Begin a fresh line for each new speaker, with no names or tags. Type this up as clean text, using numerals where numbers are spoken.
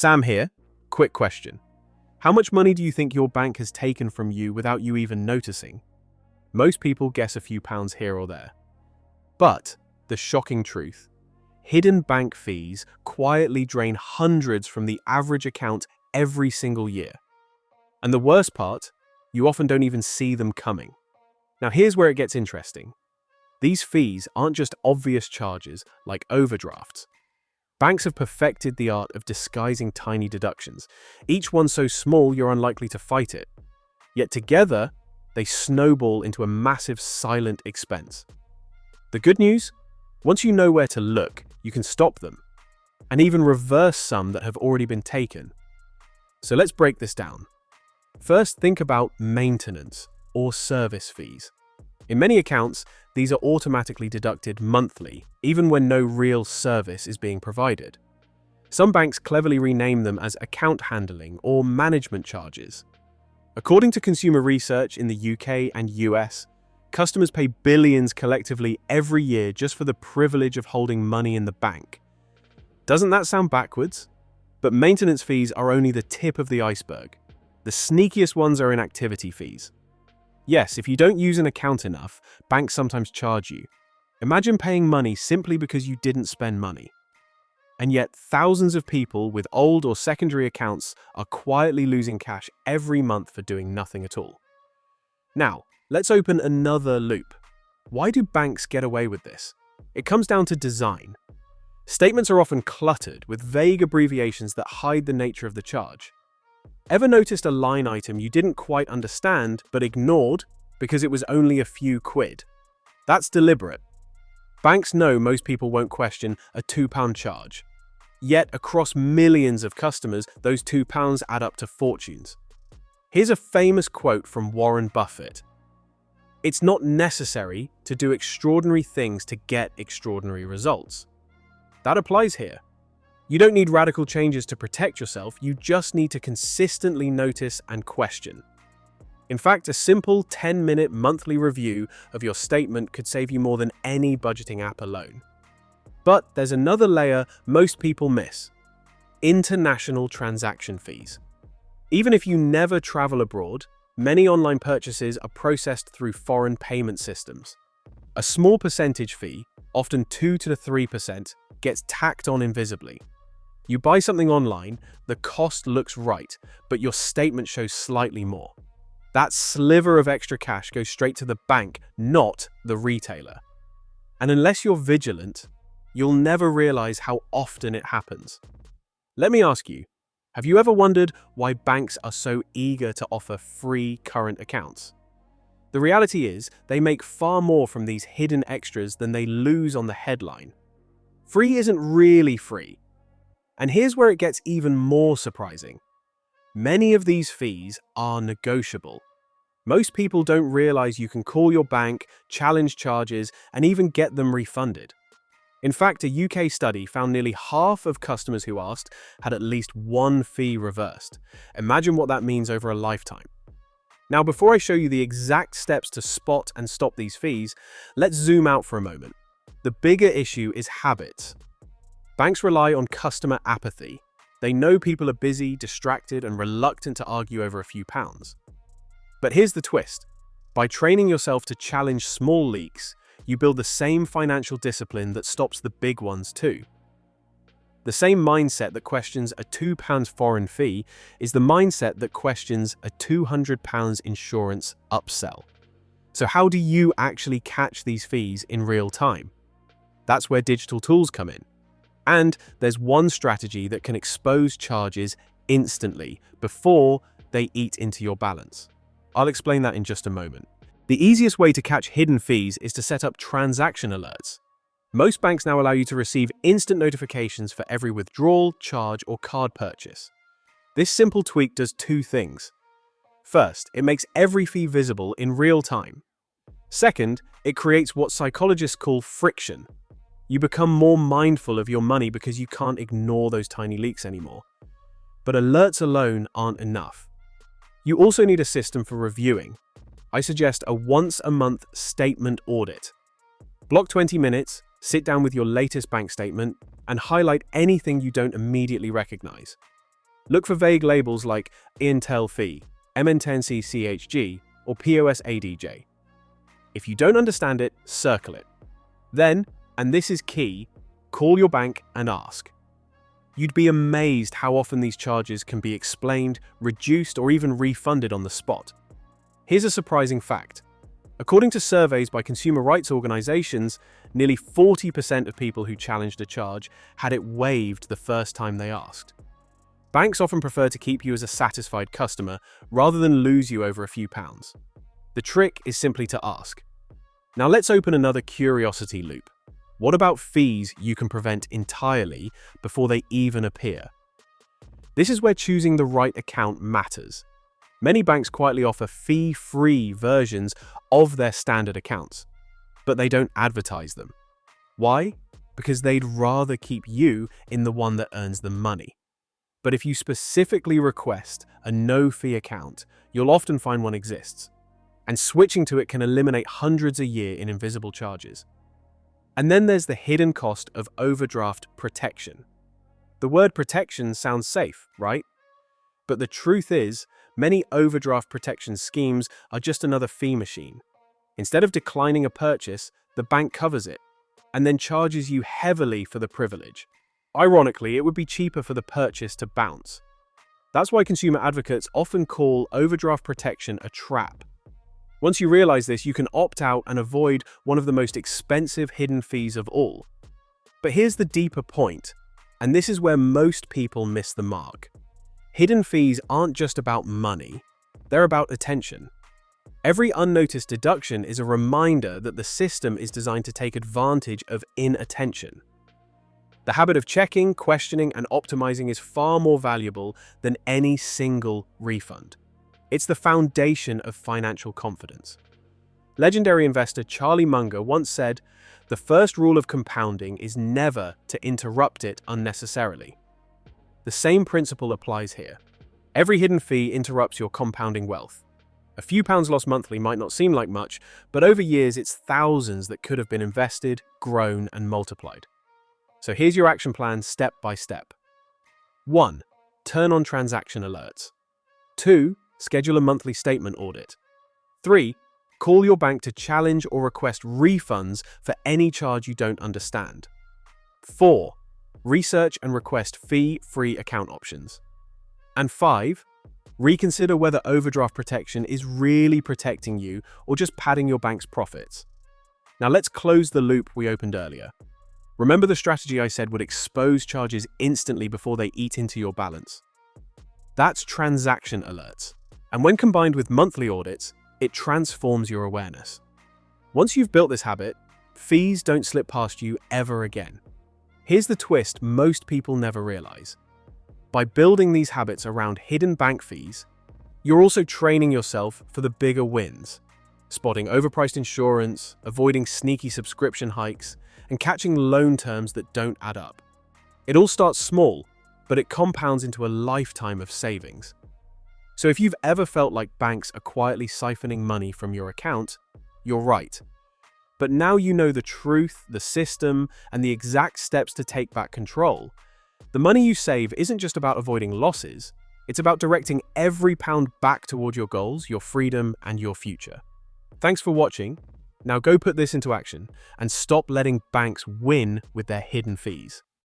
Sam here. Quick question. How much money do you think your bank has taken from you without you even noticing? Most people guess a few pounds here or there. But the shocking truth, hidden bank fees quietly drain hundreds from the average account every single year. And the worst part, you often don't even see them coming. Now here's where it gets interesting. These fees aren't just obvious charges like overdrafts. Banks have perfected the art of disguising tiny deductions, each one so small you're unlikely to fight it. Yet together, they snowball into a massive silent expense. The good news? Once you know where to look, you can stop them, and even reverse some that have already been taken. So let's break this down. First, think about maintenance or service fees. In many accounts, these are automatically deducted monthly, even when no real service is being provided. Some banks cleverly rename them as account handling or management charges. According to consumer research in the UK and US, customers pay billions collectively every year just for the privilege of holding money in the bank. Doesn't that sound backwards? But maintenance fees are only the tip of the iceberg. The sneakiest ones are inactivity fees. Yes, if you don't use an account enough, banks sometimes charge you. Imagine paying money simply because you didn't spend money. And yet, thousands of people with old or secondary accounts are quietly losing cash every month for doing nothing at all. Now, let's open another loop. Why do banks get away with this? It comes down to design. Statements are often cluttered with vague abbreviations that hide the nature of the charge. Ever noticed a line item you didn't quite understand but ignored because it was only a few quid? That's deliberate. Banks know most people won't question a £2 charge. Yet, across millions of customers, those £2 add up to fortunes. Here's a famous quote from Warren Buffett. "It's not necessary to do extraordinary things to get extraordinary results." That applies here. You don't need radical changes to protect yourself, you just need to consistently notice and question. In fact, a simple 10-minute monthly review of your statement could save you more than any budgeting app alone. But there's another layer most people miss: international transaction fees. Even if you never travel abroad, many online purchases are processed through foreign payment systems. A small percentage fee, often 2 to 3%, gets tacked on invisibly. You buy something online, the cost looks right, but your statement shows slightly more. That sliver of extra cash goes straight to the bank, not the retailer. And unless you're vigilant, you'll never realize how often it happens. Let me ask you, have you ever wondered why banks are so eager to offer free current accounts? The reality is, they make far more from these hidden extras than they lose on the headline. Free isn't really free. And here's where it gets even more surprising. Many of these fees are negotiable. Most people don't realize you can call your bank, challenge charges, and even get them refunded. In fact, a UK study found nearly half of customers who asked had at least one fee reversed. Imagine what that means over a lifetime. Now, before I show you the exact steps to spot and stop these fees, let's zoom out for a moment. The bigger issue is habits. Banks rely on customer apathy. They know people are busy, distracted, and reluctant to argue over a few pounds. But here's the twist. By training yourself to challenge small leaks, you build the same financial discipline that stops the big ones too. The same mindset that questions a £2 foreign fee is the mindset that questions a £200 insurance upsell. So how do you actually catch these fees in real time? That's where digital tools come in. And there's one strategy that can expose charges instantly before they eat into your balance. I'll explain that in just a moment. The easiest way to catch hidden fees is to set up transaction alerts. Most banks now allow you to receive instant notifications for every withdrawal, charge, or card purchase. This simple tweak does two things. First, it makes every fee visible in real time. Second, it creates what psychologists call friction. You become more mindful of your money because you can't ignore those tiny leaks anymore. But alerts alone aren't enough. You also need a system for reviewing. I suggest a once-a-month statement audit. Block 20 minutes, sit down with your latest bank statement, and highlight anything you don't immediately recognize. Look for vague labels like Intel fee, MN10C or POS If you don't understand it, circle it. Then, and this is key, call your bank and ask. You'd be amazed how often these charges can be explained, reduced, or even refunded on the spot. Here's a surprising fact. According to surveys by consumer rights organizations, nearly 40% of people who challenged a charge had it waived the first time they asked. Banks often prefer to keep you as a satisfied customer rather than lose you over a few pounds. The trick is simply to ask. Now let's open another curiosity loop. What about fees you can prevent entirely before they even appear? This is where choosing the right account matters. Many banks quietly offer fee-free versions of their standard accounts, but they don't advertise them. Why? Because they'd rather keep you in the one that earns the money. But if you specifically request a no-fee account, you'll often find one exists, and switching to it can eliminate hundreds a year in invisible charges. And then there's the hidden cost of overdraft protection. The word protection sounds safe, right? But the truth is, many overdraft protection schemes are just another fee machine. Instead of declining a purchase, the bank covers it, and then charges you heavily for the privilege. Ironically, it would be cheaper for the purchase to bounce. That's why consumer advocates often call overdraft protection a trap. Once you realize this, you can opt out and avoid one of the most expensive hidden fees of all. But here's the deeper point, and this is where most people miss the mark. Hidden fees aren't just about money, they're about attention. Every unnoticed deduction is a reminder that the system is designed to take advantage of inattention. The habit of checking, questioning, and optimizing is far more valuable than any single refund. It's the foundation of financial confidence. Legendary investor Charlie Munger once said, "The first rule of compounding is never to interrupt it unnecessarily." The same principle applies here. Every hidden fee interrupts your compounding wealth. A few pounds lost monthly might not seem like much, but over years it's thousands that could have been invested, grown, and multiplied. So here's your action plan step by step. 1. Turn on transaction alerts. 2. Schedule a monthly statement audit. 3. Call your bank to challenge or request refunds for any charge you don't understand. 4. Research and request fee-free account options. And 5. Reconsider whether overdraft protection is really protecting you or just padding your bank's profits. Now let's close the loop we opened earlier. Remember the strategy I said would expose charges instantly before they eat into your balance? That's transaction alerts. And when combined with monthly audits, it transforms your awareness. Once you've built this habit, fees don't slip past you ever again. Here's the twist most people never realize. By building these habits around hidden bank fees, you're also training yourself for the bigger wins, spotting overpriced insurance, avoiding sneaky subscription hikes, and catching loan terms that don't add up. It all starts small, but it compounds into a lifetime of savings. So if you've ever felt like banks are quietly siphoning money from your account, you're right. But now you know the truth, the system, and the exact steps to take back control. The money you save isn't just about avoiding losses, it's about directing every pound back toward your goals, your freedom, and your future. Thanks for watching. Now go put this into action and stop letting banks win with their hidden fees.